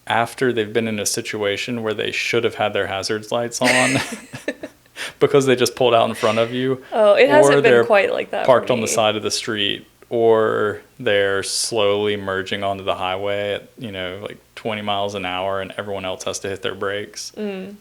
after they've been in a situation where they should have had their hazard lights on because they just pulled out in front of you. Oh, it hasn't been quite like that. Parked on the side of the street, or they're slowly merging onto the highway at, like 20 miles an hour, and everyone else has to hit their brakes.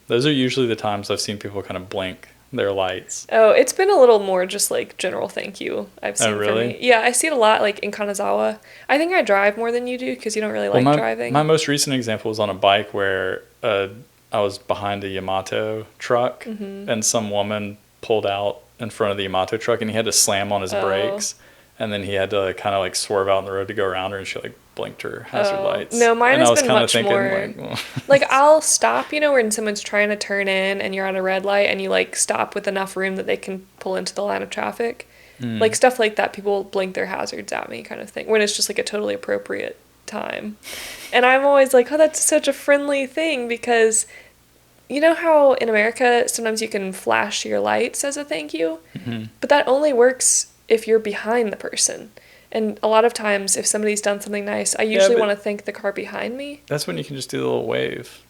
Those are usually the times I've seen people kind of blink their lights. Oh, it's been a little more just like general thank you I've seen. Oh, really? For me. Yeah, I see it a lot like in Kanazawa. I think I drive more than you do because you don't really like driving. My most recent example was on a bike where I was behind a Yamato truck, and some woman pulled out in front of the Yamato truck, and he had to slam on his brakes, and then he had to kind of like swerve out on the road to go around her, and she like blinked her hazard lights. No, mine and has been much more. Well. Like I'll stop, when someone's trying to turn in and you're on a red light and you like stop with enough room that they can pull into the line of traffic. Like stuff like that, people blink their hazards at me kind of thing, when it's just like a totally appropriate time. And I'm always like, oh, that's such a friendly thing, because you know how in America sometimes you can flash your lights as a thank you? But that only works if you're behind the person. And a lot of times, if somebody's done something nice, I usually want to thank the car behind me. That's when you can just do the little wave.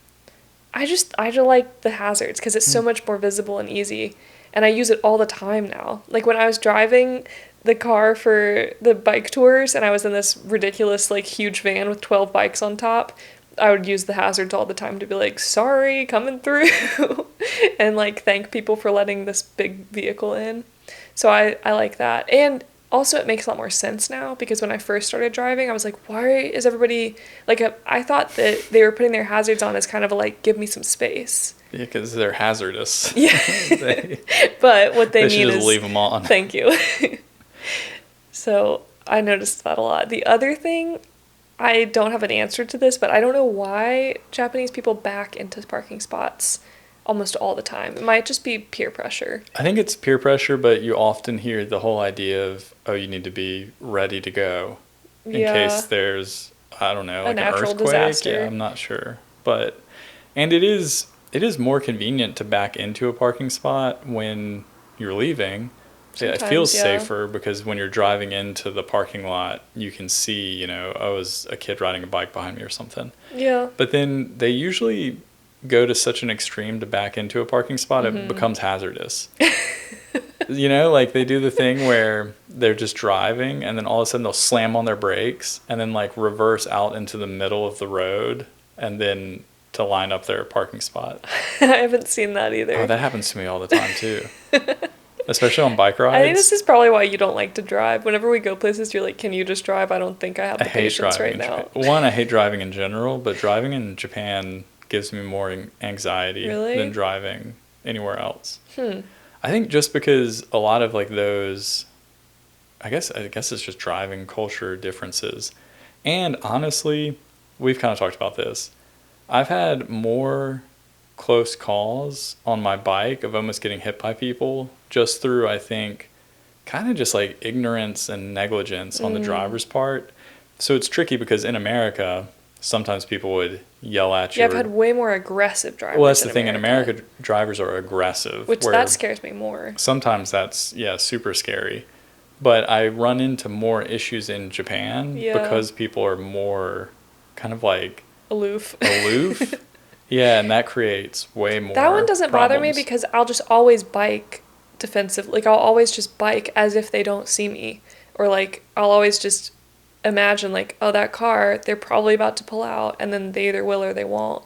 I just like the hazards because it's so much more visible and easy. And I use it all the time now. Like when I was driving the car for the bike tours and I was in this ridiculous, like, huge van with 12 bikes on top, I would use the hazards all the time to be like, sorry, coming through. And, like, thank people for letting this big vehicle in. So I like that. And also it makes a lot more sense now, because when I first started driving, I was like, why is everybody, like, I thought that they were putting their hazards on as kind of a, like, give me some space. Yeah, because they're hazardous. Yeah. But what they mean should just is, leave them on. Thank you. So I noticed that a lot. The other thing, I don't have an answer to this, but I don't know why Japanese people back into parking spots almost all the time. It might just be peer pressure. I think it's peer pressure, but you often hear the whole idea of, oh, you need to be ready to go in case there's, I don't know, like an earthquake. Disaster. Yeah, I'm not sure. And it is more convenient to back into a parking spot when you're leaving. Sometimes, it feels safer, because when you're driving into the parking lot, you can see, oh, is a kid riding a bike behind me or something. Yeah. But then they usually go to such an extreme to back into a parking spot, it becomes hazardous. Like they do the thing where they're just driving and then all of a sudden they'll slam on their brakes and then like reverse out into the middle of the road and then to line up their parking spot. I haven't seen that either. Oh, that happens to me all the time too. Especially on bike rides. I think this is probably why you don't like to drive. Whenever we go places, you're like, can you just drive? I don't think I have the patience right now. One, I hate driving in general, but driving in Japan gives me more anxiety than driving anywhere else. I think just because a lot of like those, I guess it's just driving culture differences. And honestly, we've kind of talked about this. I've had more close calls on my bike of almost getting hit by people just through, I think, kind of just like ignorance and negligence on the driver's part. So it's tricky because in America, sometimes people would yell at you. Yeah, I've had way more aggressive drivers. Well, that's the thing. In America, drivers are aggressive. Which that scares me more. Sometimes that's, super scary. But I run into more issues in Japan because people are more kind of like... Aloof. Yeah, and that creates way more That one doesn't bother me because I'll just always bike defensive. Like, I'll always just bike as if they don't see me. Or, like, I'll always just imagine, like, oh, that car, they're probably about to pull out, and then they either will or they won't.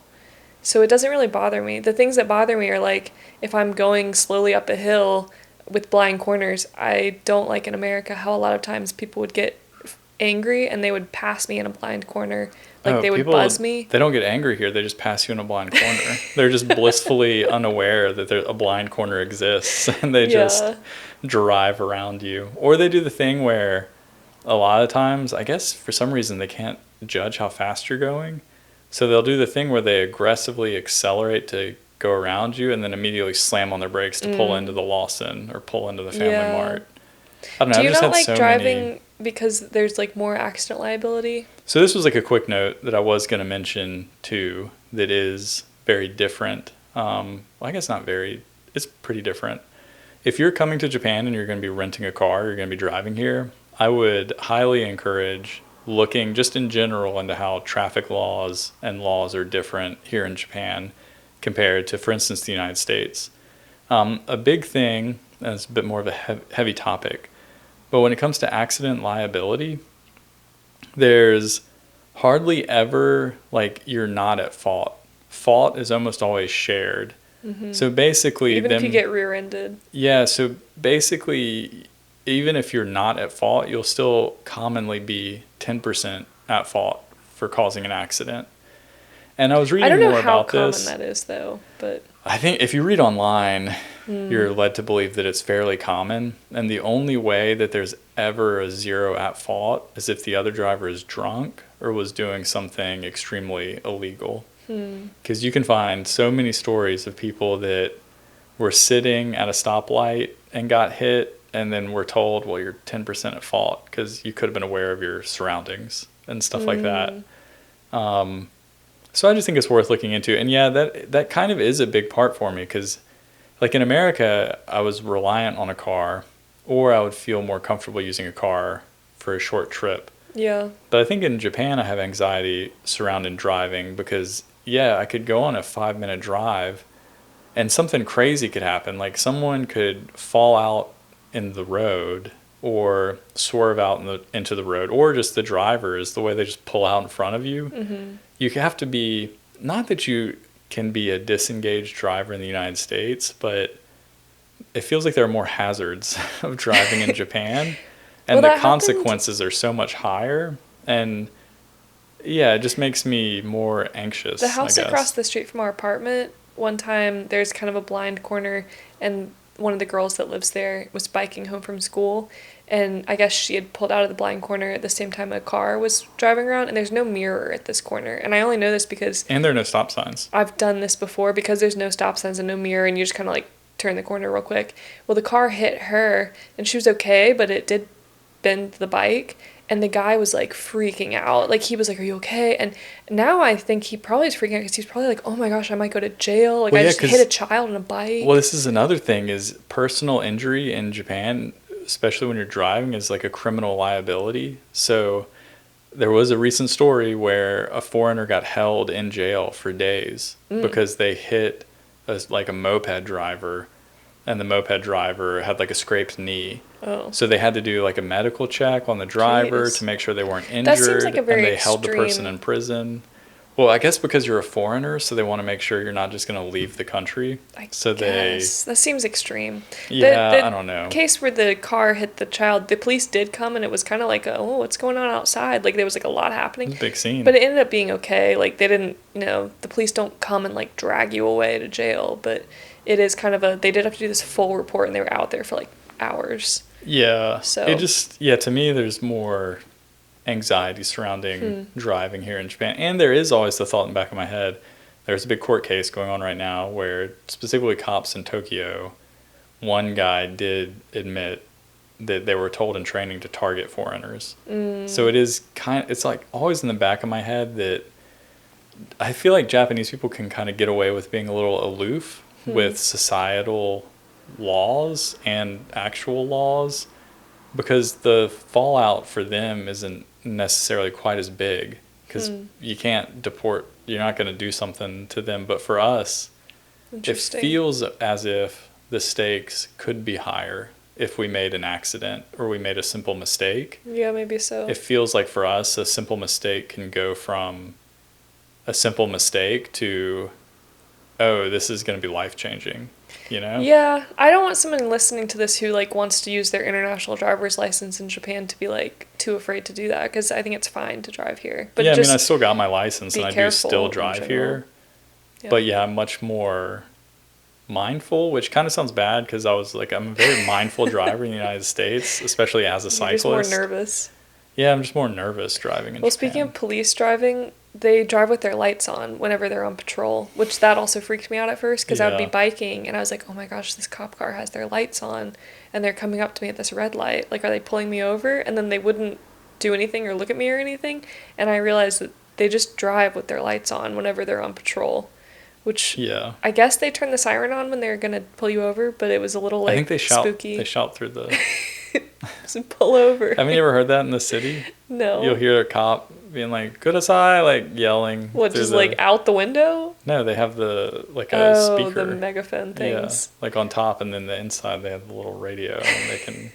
So it doesn't really bother me. The things that bother me are, like, if I'm going slowly up a hill with blind corners, I don't like in America how a lot of times people would get angry and they would pass me in a blind corner. Like, they would buzz me. They don't get angry here. They just pass you in a blind corner. They're just blissfully unaware that a blind corner exists, and they just drive around you. Or they do the thing where a lot of times, I guess for some reason, they can't judge how fast you're going. So they'll do the thing where they aggressively accelerate to go around you and then immediately slam on their brakes to pull into the Lawson or pull into the Family Mart. I don't know. Do you not like driving because there's, like, more accident liability? So this was, like, a quick note that I was going to mention, too, that is very different. Well, I guess not very. It's pretty different. If you're coming to Japan and you're going to be renting a car, you're going to be driving here, I would highly encourage looking just in general into how traffic laws and laws are different here in Japan compared to, for instance, the United States. A big thing, and it's a bit more of a heavy topic, but when it comes to accident liability, there's hardly ever, like, you're not at fault. Fault is almost always shared. Mm-hmm. So basically... Even if you get rear-ended. Yeah, so basically, even if you're not at fault, you'll still commonly be 10% at fault for causing an accident. And I was reading more about this. I don't know how common that is, though, but... I think if you read online, you're led to believe that it's fairly common. And the only way that there's ever a zero at fault is if the other driver is drunk or was doing something extremely illegal. Because you can find so many stories of people that were sitting at a stoplight and got hit, and then were told, well, you're 10% at fault because you could have been aware of your surroundings and stuff like that. So I just think it's worth looking into. And yeah, that kind of is a big part for me because, like, in America, I was reliant on a car, or I would feel more comfortable using a car for a short trip. Yeah. But I think in Japan, I have anxiety surrounding driving because, yeah, I could go on a 5-minute drive and something crazy could happen. Like, someone could fall out in the road or swerve out into the road, or just the drivers, the way they just pull out in front of you. Mm-hmm. You have to be, not that you can be a disengaged driver in the United States, but it feels like there are more hazards of driving in Japan, and the consequences are so much higher. And yeah, it just makes me more anxious. The house across the street from our apartment, one time there's kind of a blind corner, and one of the girls that lives there was biking home from school, and I guess she had pulled out of the blind corner at the same time a car was driving around, and there's no mirror at this corner. And I only know this because... And there are no stop signs. I've done this before because there's no stop signs and no mirror, and you just kind of, like, turn the corner real quick. Well, the car hit her, and she was okay, but it did bend the bike, and the guy was, like, freaking out. Like, he was like, are you okay? And now I think he probably is freaking out because he's probably like, oh my gosh, I might go to jail. Like, I just hit a child on a bike. Well, this is another thing, is personal injury in Japan, especially when you're driving, is like a criminal liability. So there was a recent story where a foreigner got held in jail for days because they hit a moped driver, and the moped driver had, like, a scraped knee. Oh. So they had to do, like, a medical check on the driver to make sure they weren't injured. That seems like a very and they held the person in prison. Well, I guess because you're a foreigner, so they want to make sure you're not just going to leave the country. I guess. That seems extreme. Yeah, I don't know. The case where the car hit the child, the police did come, and it was kind of like, oh, what's going on outside? Like, there was, like, a lot happening. It was a big scene. But it ended up being okay. Like, they didn't, the police don't come and, like, drag you away to jail. But it is kind of they did have to do this full report, and they were out there for, like, hours. Yeah. So it just, to me, there's more anxiety surrounding driving here in Japan. And there is always the thought in the back of my head, there's a big court case going on right now where specifically cops in Tokyo, one guy did admit that they were told in training to target foreigners. So it is it's like always in the back of my head that I feel like Japanese people can kind of get away with being a little aloof with societal laws and actual laws because the fallout for them isn't necessarily quite as big because you can't deport, you're not going to do something to them. But for us, it feels as if the stakes could be higher if we made an accident or we made a simple mistake. Yeah, maybe so. It feels like for us, a simple mistake can go from a simple mistake to, oh, this is going to be life-changing, you know? Yeah, I don't want someone listening to this who, like, wants to use their international driver's license in Japan to be, like, too afraid to do that, because I think it's fine to drive here. But yeah, I mean, I still got my license, and I do still drive here. Yeah. But yeah, I'm much more mindful, which kind of sounds bad, because I was, like, I'm a very mindful driver in the United States, especially as a cyclist. You're just more nervous. Yeah, I'm just more nervous driving in Japan. Well, speaking of police driving, they drive with their lights on whenever they're on patrol, which that also freaked me out at first because I would be biking and I was like, oh my gosh, this cop car has their lights on and they're coming up to me at this red light. Like, are they pulling me over? And then they wouldn't do anything or look at me or anything. And I realized that they just drive with their lights on whenever they're on patrol, which I guess they turn the siren on when they're going to pull you over, but it was a little, like, I think they spooky. They shout through the... pull over. Haven't you ever heard that in the city? No. You'll hear a cop being like, "Kudasai," like yelling. What, just like out the window? No, they have a speaker. The megaphone things. Yeah, like on top, and then the inside they have the little radio, and they can...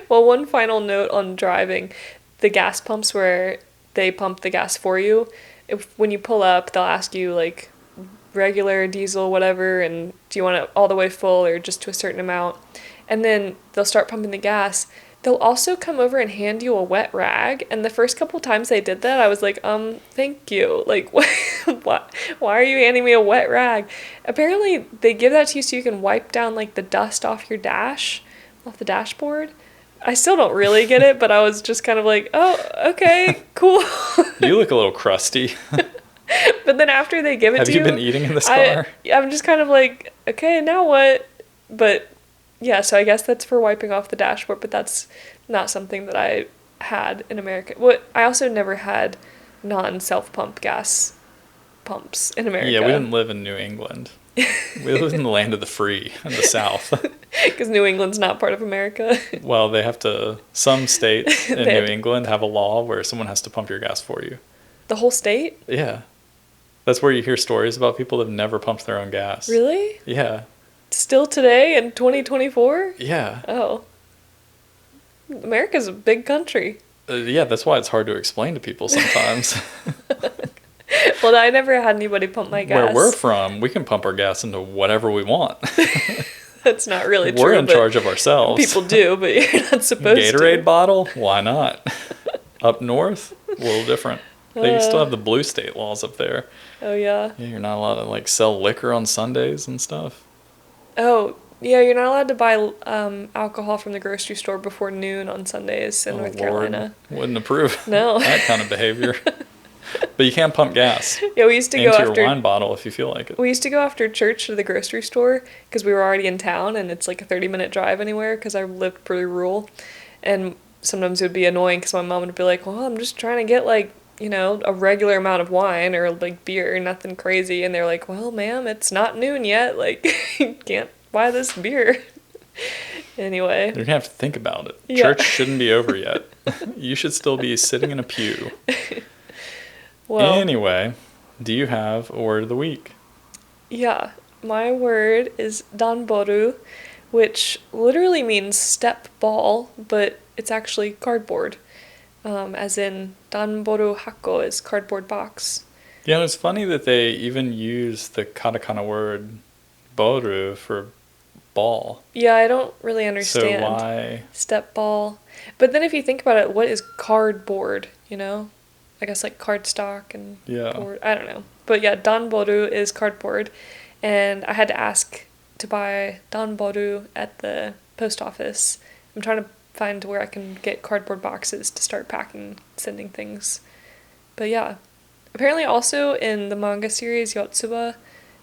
Well, one final note on driving. The gas pumps where they pump the gas for you, when you pull up, they'll ask you, like, regular, diesel, whatever, and do you want it all the way full or just to a certain amount? And then they'll start pumping the gas. They'll also come over and hand you a wet rag. And the first couple times they did that, I was like, thank you. Like, why are you handing me a wet rag? Apparently, they give that to you so you can wipe down, like, the dust off the dashboard. I still don't really get it, but I was just kind of like, oh, okay, cool. You look a little crusty. But then after they give it to you... Have you been eating in this car? I'm just kind of like, okay, now what? But... yeah, so I guess that's for wiping off the dashboard, but that's not something that I had in America. I also never had non-self-pump gas pumps in America. Yeah, we didn't live in New England. We lived in the land of the free in the South. Because New England's not part of America. Well, some states in New England have a law where someone has to pump your gas for you. The whole state? Yeah. That's where you hear stories about people that have never pumped their own gas. Really? Yeah. Still today in 2024? Yeah. Oh. America's a big country. Yeah, that's why it's hard to explain to people sometimes. Well, I never had anybody pump my gas. Where we're from, we can pump our gas into whatever we want. That's not really true. We're in charge of ourselves. People do, but you're not supposed to. Gatorade bottle? Why not? Up north, a little different. They still have the blue state laws up there. Oh, yeah? Yeah, you're not allowed to, like, sell liquor on Sundays and stuff. Oh, yeah, you're not allowed to buy alcohol from the grocery store before noon on Sundays in North Carolina. Wouldn't approve no. that kind of behavior. But you can pump gas. Yeah, we used to go after your wine bottle if you feel like it. We used to go after church to the grocery store because we were already in town and it's like a 30-minute drive anywhere because I lived pretty rural. And sometimes it would be annoying because my mom would be like, well, I'm just trying to get, like, you know, a regular amount of wine or, like, beer, nothing crazy. And they're like, well, ma'am, it's not noon yet. Like, you can't buy this beer. Anyway. You're going to have to think about it. Yeah. Church shouldn't be over yet. You should still be sitting in a pew. Well, anyway, do you have a word of the week? Yeah. My word is danboru, which literally means step ball, but it's actually cardboard. As in, danboru hako is cardboard box. Yeah, it's funny that they even use the katakana word boru for ball. Yeah, I don't really understand. So why? Step ball. But then if you think about it, what is cardboard, you know? I guess like cardstock and board. I don't know. But yeah, danboru is cardboard. And I had to ask to buy danboru at the post office. I'm trying to find where I can get cardboard boxes to start packing, sending things. But yeah. Apparently also in the manga series Yotsuba,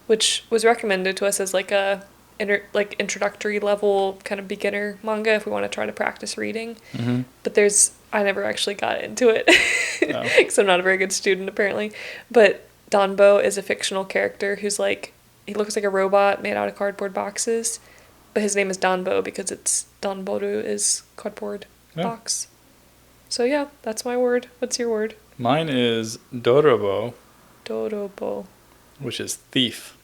which was recommended to us as like a introductory level kind of beginner manga if we want to try to practice reading. Mm-hmm. But I never actually got into it because I'm not a very good student apparently. But Donbo is a fictional character who's like, he looks like a robot made out of cardboard boxes, but his name is Donbo because it's Donboru is cardboard box. So yeah, that's my word. What's your word? Mine is dorobo. Dorobo. Which is thief.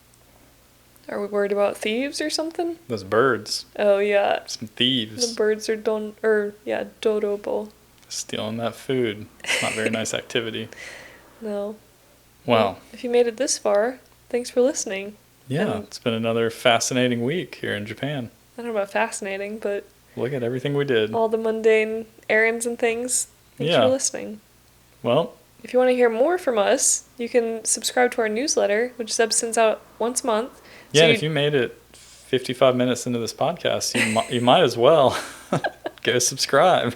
Are we worried about thieves or something? Those birds. Oh yeah. Some thieves. The birds are dorobo. Stealing that food. Not a very nice activity. No. Wow. If you made it this far, thanks for listening. Yeah, it's been another fascinating week here in Japan. I don't know about fascinating, but... Look at everything we did. All the mundane errands and things. Thanks for listening. Well... If you want to hear more from us, you can subscribe to our newsletter, which sends out once a month. Yeah, and if you made it 55 minutes into this podcast, you might as well go subscribe.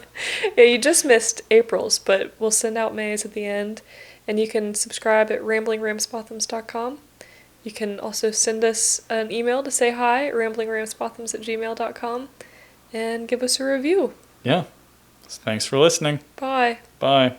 Yeah, you just missed April's, but we'll send out May's at the end. And you can subscribe at ramblingramsbothams.com. You can also send us an email to say hi at ramblingramsbothams@gmail.com and give us a review. Yeah. So thanks for listening. Bye. Bye.